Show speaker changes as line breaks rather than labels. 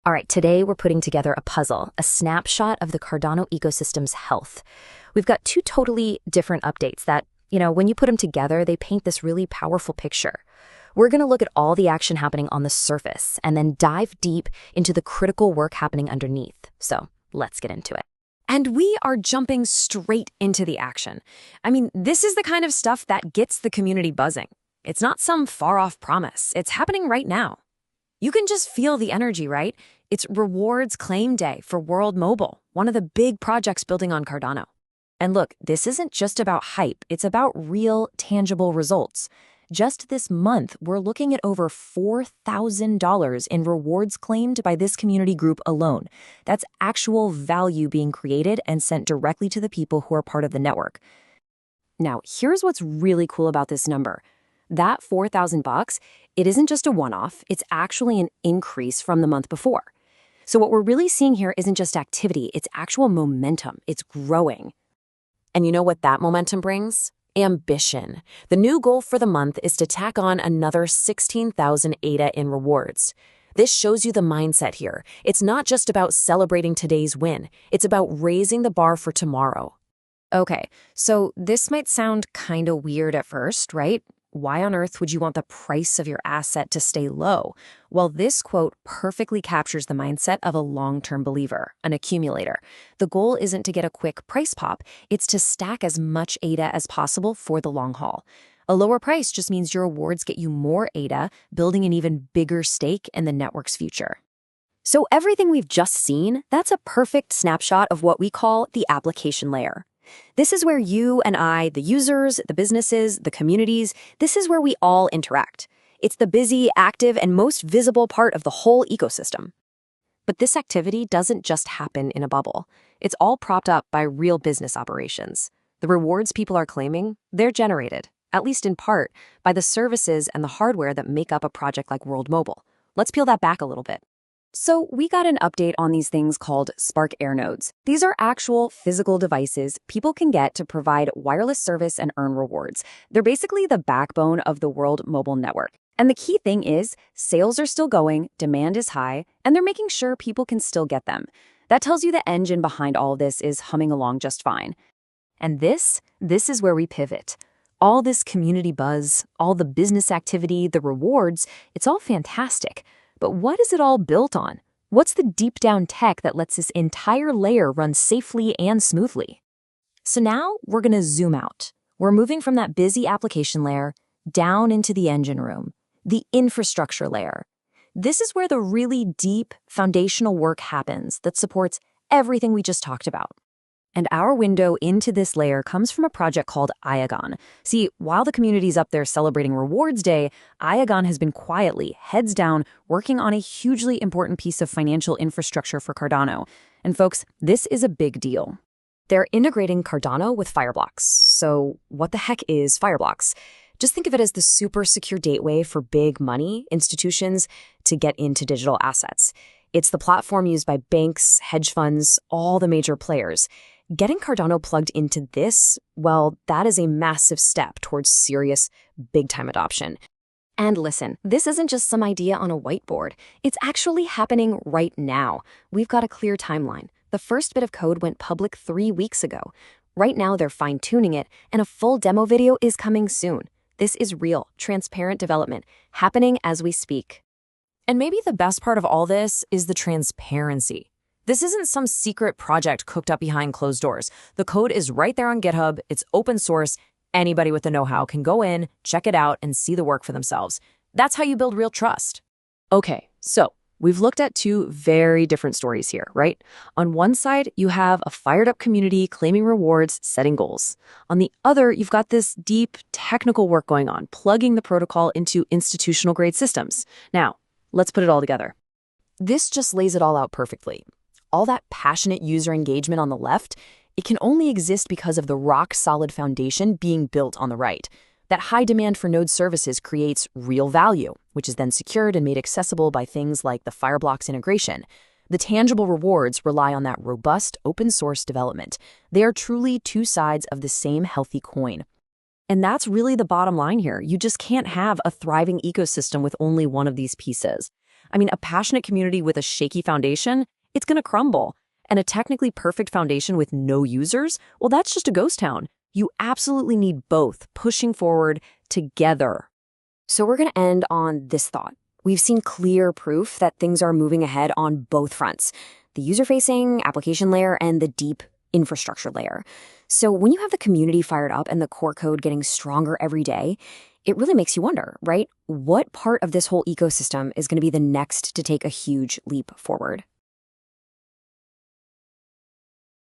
All right, today we're putting together a puzzle, a snapshot of the Cardano ecosystem's health. We've got two totally different updates that, when you put them together, they paint this really powerful picture. We're going to look at all the action happening on the surface and then dive deep into the critical work happening underneath. So let's get into it.
And we are jumping straight into the action. This is the kind of stuff that gets the community buzzing. It's not some far-off promise. It's happening right now. You can just feel the energy, right? It's rewards claim day for World Mobile, one of the big projects building on Cardano. And look, this isn't just about hype. It's about real, tangible results. Just this month, we're looking at over $4,000 in rewards claimed by this community group alone. That's actual value being created and sent directly to the people who are part of the network. Now, here's what's really cool about this number. That $4,000, it isn't just a one-off, it's actually an increase from the month before. So what we're really seeing here isn't just activity, it's actual momentum. It's growing. And you know what that momentum brings? Ambition. The new goal for the month is to tack on another 16,000 ADA in rewards. This shows you the mindset here. It's not just about celebrating today's win. It's about raising the bar for tomorrow. Okay, so this might sound kind of weird at first, right? Why on earth would you want the price of your asset to stay low? Well, this quote perfectly captures the mindset of a long-term believer, an accumulator. The goal isn't to get a quick price pop, it's to stack as much ADA as possible for the long haul. A lower price just means your rewards get you more ADA, building an even bigger stake in the network's future. So everything we've just seen, that's a perfect snapshot of what we call the application layer. This is where you and I, the users, the businesses, the communities, this is where we all interact. It's the busy, active, and most visible part of the whole ecosystem. But this activity doesn't just happen in a bubble. It's all propped up by real business operations. The rewards people are claiming, they're generated, at least in part, by the services and the hardware that make up a project like World Mobile. Let's peel that back a little bit. So we got an update on these things called Spark AirNodes. These are actual physical devices people can get to provide wireless service and earn rewards. They're basically the backbone of the World Mobile network. And the key thing is, sales are still going, demand is high, and they're making sure people can still get them. That tells you the engine behind all of this is humming along just fine. And this is where we pivot. All this community buzz, all the business activity, the rewards, it's all fantastic. But what is it all built on? What's the deep down tech that lets this entire layer run safely and smoothly? So now we're going to zoom out. We're moving from that busy application layer down into the engine room, the infrastructure layer. This is where the really deep foundational work happens that supports everything we just talked about. And our window into this layer comes from a project called Iagon. See, while the community's up there celebrating Rewards Day, Iagon has been quietly, heads down, working on a hugely important piece of financial infrastructure for Cardano. And folks, this is a big deal. They're integrating Cardano with Fireblocks. So what the heck is Fireblocks? Just think of it as the super secure gateway for big money institutions to get into digital assets. It's the platform used by banks, hedge funds, all the major players. Getting Cardano plugged into this, well, that is a massive step towards serious, big-time adoption. And listen, this isn't just some idea on a whiteboard. It's actually happening right now. We've got a clear timeline. The first bit of code went public 3 weeks ago. Right now, they're fine-tuning it, and a full demo video is coming soon. This is real, transparent development, happening as we speak. And maybe the best part of all this is the transparency. This isn't some secret project cooked up behind closed doors. The code is right there on GitHub. It's open source. Anybody with the know-how can go in, check it out, and see the work for themselves. That's how you build real trust. Okay, so we've looked at two very different stories here, right? On one side, you have a fired-up community claiming rewards, setting goals. On the other, you've got this deep technical work going on, plugging the protocol into institutional-grade systems. Now, let's put it all together. This just lays it all out perfectly. All that passionate user engagement on the left, it can only exist because of the rock-solid foundation being built on the right. That high demand for node services creates real value, which is then secured and made accessible by things like the Fireblocks integration. The tangible rewards rely on that robust open-source development. They are truly two sides of the same healthy coin. And that's really the bottom line here. You just can't have a thriving ecosystem with only one of these pieces. I mean, a passionate community with a shaky foundation, it's going to crumble. And a technically perfect foundation with no users, well, that's just a ghost town. You absolutely need both pushing forward together.
So we're going to end on this thought. We've seen clear proof that things are moving ahead on both fronts, the user-facing application layer and the deep infrastructure layer. So when you have the community fired up and the core code getting stronger every day, it really makes you wonder, right? What part of this whole ecosystem is going to be the next to take a huge leap forward?